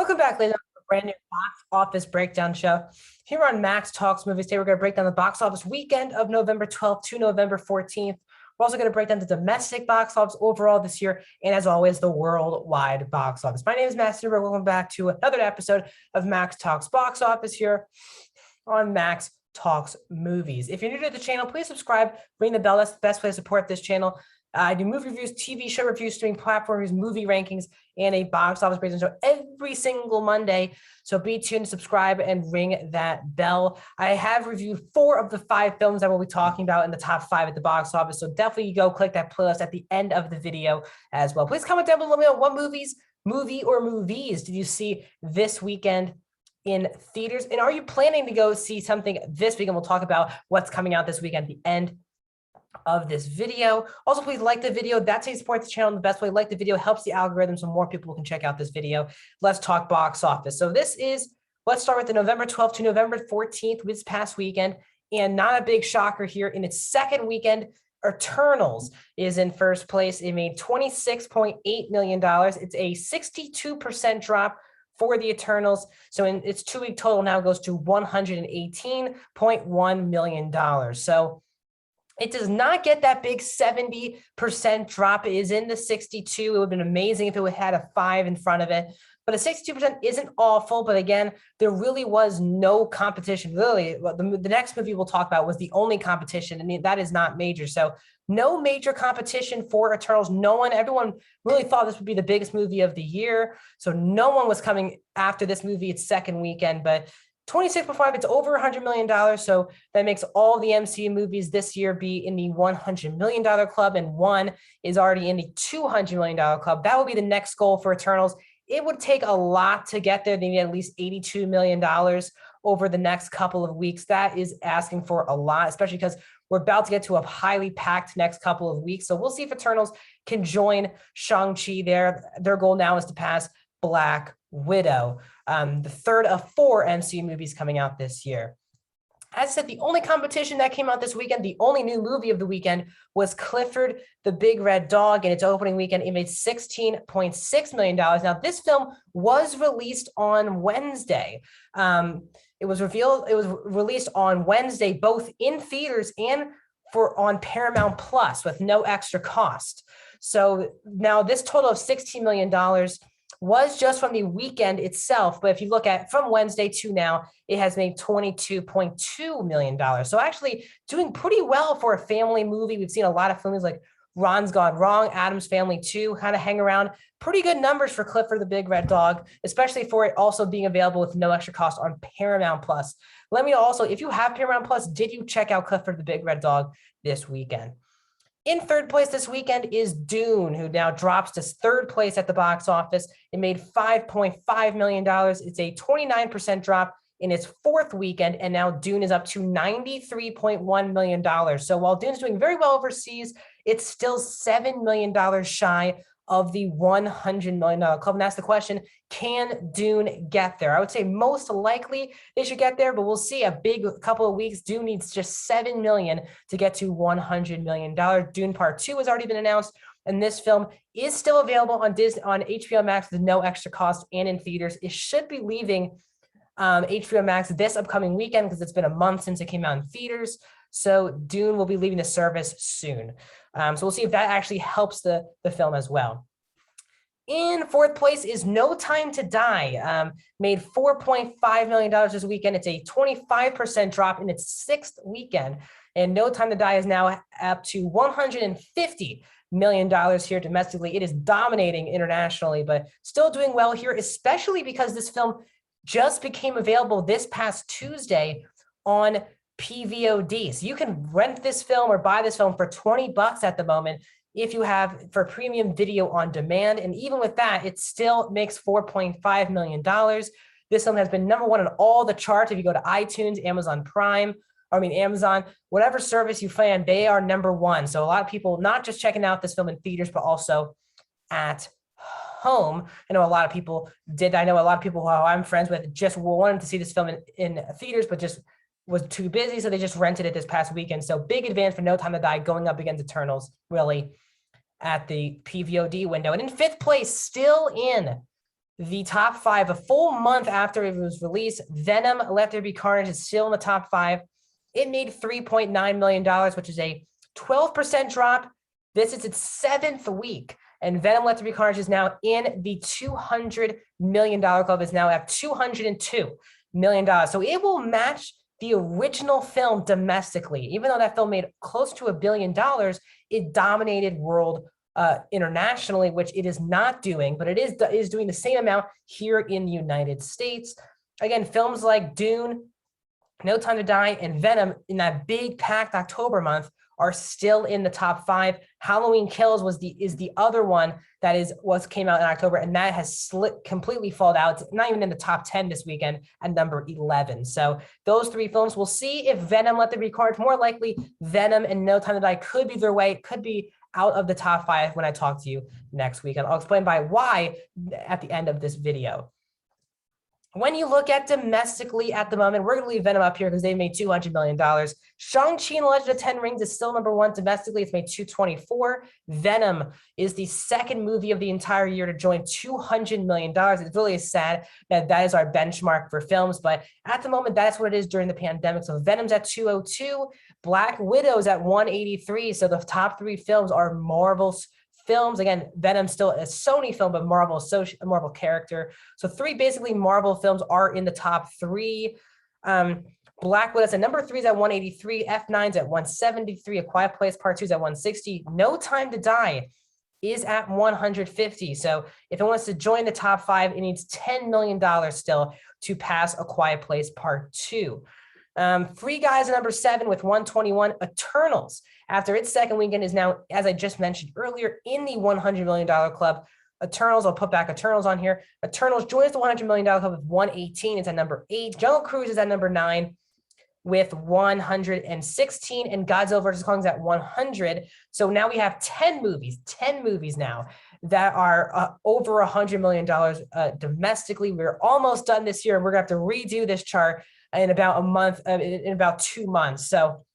Welcome back, ladies and gentlemen, to a brand new box office breakdown show. Here on Max Talks Movies, today we're going to break down the box office weekend of November 12th to November 14th. We're also going to break down the domestic box office overall this year, and as always, the worldwide box office. My name is Matt Silver. Welcome back to another episode of Max Talks Box Office here on Max Talks Movies. If you're new to the channel, please subscribe, ring the bell. That's the best way to support this channel. I do movie reviews, TV show reviews, streaming platforms, movie rankings, and a box office breakdown show every single Monday. So be tuned, subscribe, and ring that bell. I have reviewed 4 of the 5 films that we'll be talking about in the top 5 at the box office. So definitely go click that playlist at the end of the video as well. Please comment down below, let me know what movie or movies did you see this weekend in theaters? And are you planning to go see something this weekend? We'll talk about what's coming out this weekend at the end of this video. Also, please like the video. That's how you support the channel in the best way. Like the video helps the algorithm so more people can check out this video. Let's talk box office. So let's start with the November 12th to November 14th, this past weekend. And not a big shocker here, in its second weekend, Eternals is in first place. It made $26.8 million. It's a 62% drop for the Eternals. So in its 2-week total now goes to $118.1 million. So it does not get that big 70% drop. It is in the 62. It would have been amazing if it had a 5 in front of it. But a 62% isn't awful. But again, there really was no competition. Really, the next movie we'll talk about was the only competition, and that is not major. So no major competition for Eternals. Everyone really thought this would be the biggest movie of the year. So no one was coming after this movie its second weekend. But 26.5, it's over $100 million. So that makes all the MCU movies this year be in the $100 million club, and one is already in the $200 million club. That will be the next goal for Eternals. It would take a lot to get there. They need at least $82 million over the next couple of weeks. That is asking for a lot, especially because we're about to get to a highly packed next couple of weeks. So we'll see if Eternals can join Shang-Chi there. Their goal now is to pass Black Widow, the third of 4 MCU movies coming out this year. As I said, the only competition that came out this weekend, the only new movie of the weekend, was Clifford the Big Red Dog. In its opening weekend, it made $16.6 million. Now, this film was released on Wednesday. It was released on Wednesday, both in theaters and on Paramount Plus with no extra cost. So now this total of $16 million was just from the weekend itself. But if you look at from Wednesday to now, it has made $22.2 million. So actually doing pretty well for a family movie. We've seen a lot of films like Ron's Gone Wrong, Addams Family 2 kind of hang around. Pretty good numbers for Clifford the Big Red Dog, especially for it also being available with no extra cost on Paramount Plus. Let me know also, if you have Paramount Plus, did you check out Clifford the Big Red Dog this weekend? In third place this weekend is Dune, who now drops to third place at the box office. It made $5.5 million. It's a 29% drop in its 4th weekend, and now Dune is up to $93.1 million. So while Dune's doing very well overseas, it's still $7 million shy of the $100 million club. And that's the question, can Dune get there? I would say most likely they should get there, but we'll see. A big couple of weeks. Dune needs just $7 million to get to $100 million. Dune Part 2 has already been announced, and this film is still available on HBO Max with no extra cost and in theaters. It should be leaving HBO Max this upcoming weekend because it's been a month since it came out in theaters. So Dune will be leaving the service soon. So we'll see if that actually helps the film as well. In 4th place is No Time to Die. Made $4.5 million this weekend. It's a 25% drop in its 6th weekend. And No Time to Die is now up to $150 million here domestically. It is dominating internationally, but still doing well here, especially because this film just became available this past Tuesday on PVOD. So you can rent this film or buy this film for $20 at the moment if you have for premium video on demand. And even with that, it still makes $4.5 million. This film has been #1 on all the charts. If you go to iTunes, Amazon, whatever service you find, they are #1. So a lot of people not just checking out this film in theaters, but also at home. I know a lot of people did. I know a lot of people who I'm friends with just wanted to see this film in theaters, but just was too busy, so they just rented it this past weekend. So big advance for No Time to Die going up against Eternals, really, at the PVOD window. And in 5th place, still in the top 5, a full month after it was released, Venom: Let There Be Carnage is still in the top 5. It made $3.9 million, which is a 12% drop. This is its 7th week. And Venom: Let There Be Carnage is now in the $200 million club, is now at $202 million. So it will match the original film domestically. Even though that film made close to $1 billion, it dominated world internationally, which it is not doing, but it is doing the same amount here in the United States. Again, films like Dune, No Time to Die, and Venom in that big packed October month are still in the top 5. Halloween Kills is the other one that came out in October, and that has completely fallen out. It's not even in the top 10 this weekend at number 11. So those 3 films, we'll see if Venom: Let There Be Carnage, more likely Venom and No Time to Die could be their way. It could be out of the top 5 when I talk to you next week. And I'll explain why at the end of this video. When you look at domestically at the moment, we're going to leave Venom up here because they made $200 million. Shang-Chi and the Legend of 10 Rings is still number 1 domestically. It's made $224. Venom is the second movie of the entire year to join $200 million. It's really sad that is our benchmark for films, but at the moment, that's what it is during the pandemic. So Venom's at 202, Black Widow's at 183. So the top 3 films are Marvel's films. Again, Venom's still a Sony film, but a Marvel character. So 3 basically Marvel films are in the top 3. Black Widow's at number 3 is at 183. F9's at 173. A Quiet Place Part 2 is at 160. No Time to Die is at 150. So if it wants to join the top 5, it needs $10 million still to pass A Quiet Place Part 2. Free Guys at number 7 with 121. Eternals, after its second weekend, is now, as I just mentioned earlier, in the $100 million club. Eternals, I'll put back Eternals on here. Eternals joins the $100 million club with 118. It's at number 8. Jungle Cruise is at number 9 with 116, and Godzilla vs. Kong is at 100. So now we have 10 movies now that are over $100 million domestically. We're almost done this year, and we're going to have to redo this chart in about a month, in about 2 months. So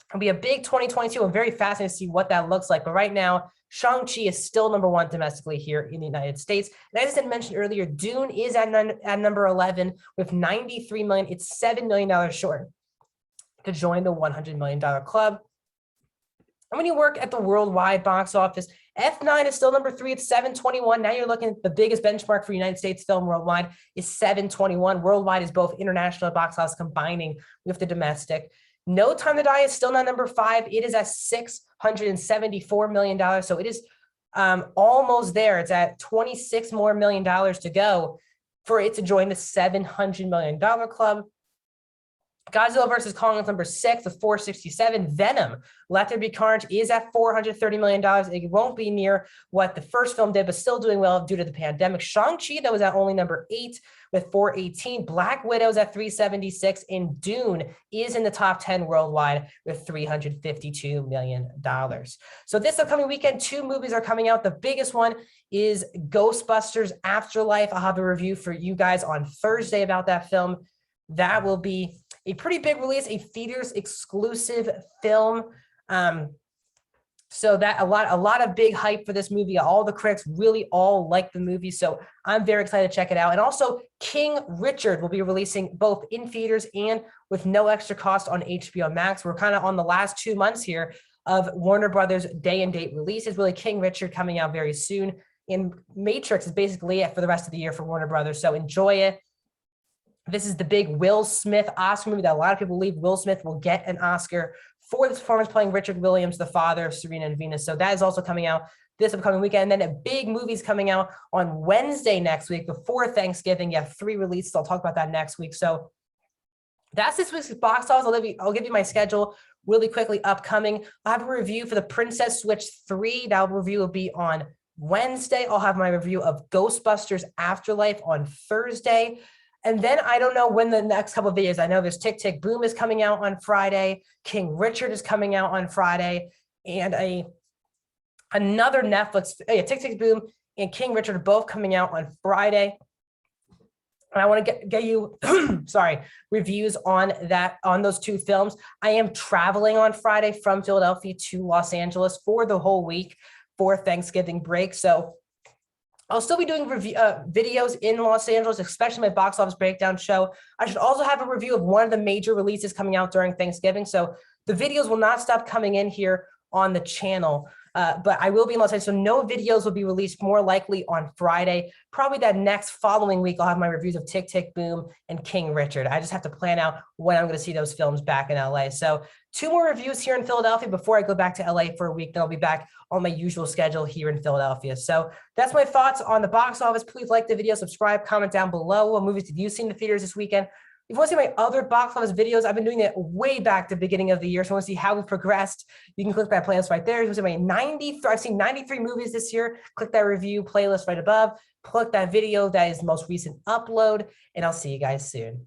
it'll be a big 2022. I'm very fascinated to see what that looks like. But right now, Shang-Chi is still number 1 domestically here in the United States. And as I mentioned earlier, Dune is at number 11 with 93 million. It's $7 million short to join the $100 million club. And when you work at the worldwide box office, F9 is still number 3 at 721. Now you're looking at the biggest benchmark for United States film worldwide is 721. Worldwide is both international box office combining with the domestic. No Time to Die is still not number 5. It is at $674 million. So it is almost there. It's at $26 more million to go for it to join the $700 million club. Godzilla vs. Kong is number 6 with 467. Venom: Let There Be Carnage is at $430 million. It won't be near what the first film did, but still doing well due to the pandemic. Shang-Chi, that was at only number 8 with 418. Black Widow's at 376, and Dune is in the top 10 worldwide with $352 million. So this upcoming weekend, 2 movies are coming out. The biggest one is Ghostbusters Afterlife. I'll have a review for you guys on Thursday about that film. That will be a pretty big release, a theaters exclusive film. So that a lot of big hype for this movie. All the critics really all like the movie. So I'm very excited to check it out. And also King Richard will be releasing both in theaters and with no extra cost on HBO Max. We're kind of on the last 2 months here of Warner Brothers day and date releases. Really King Richard coming out very soon. And Matrix is basically it for the rest of the year for Warner Brothers. So enjoy it. This is the big Will Smith Oscar movie that a lot of people believe Will Smith will get an Oscar for this performance playing Richard Williams, the father of Serena and Venus. So that is also coming out this upcoming weekend. And then a big movie's coming out on Wednesday next week before Thanksgiving. You have 3 releases. I'll talk about that next week. So that's this week's box office. I'll give you my schedule really quickly upcoming. I'll have a review for the Princess Switch 3. That review will be on Wednesday. I'll have my review of Ghostbusters Afterlife on Thursday. And then I don't know when the next couple of videos. I know there's Tick Tick Boom is coming out on Friday. King Richard is coming out on Friday. And another Netflix, Tick Tick Boom and King Richard are both coming out on Friday. And I want to get you, reviews on those 2 films. I am traveling on Friday from Philadelphia to Los Angeles for the whole week for Thanksgiving break. So I'll still be doing videos in Los Angeles, especially my box office breakdown show. I should also have a review of one of the major releases coming out during Thanksgiving. So the videos will not stop coming in here on the channel. But I will be in Los Angeles, so no videos will be released more likely on Friday. Probably that next following week, I'll have my reviews of Tick, Tick, Boom and King Richard. I just have to plan out when I'm going to see those films back in LA. So 2 more reviews here in Philadelphia before I go back to LA for a week. Then I'll be back on my usual schedule here in Philadelphia. So that's my thoughts on the box office. Please like the video, subscribe, comment down below. What movies have you seen in the theaters this weekend? If you want to see my other box office videos, I've been doing that way back to the beginning of the year. So I want to see how we've progressed. You can click that playlist right there. You can see my 93, I've seen 93 movies this year. Click that review playlist right above. Click that video that is the most recent upload, and I'll see you guys soon.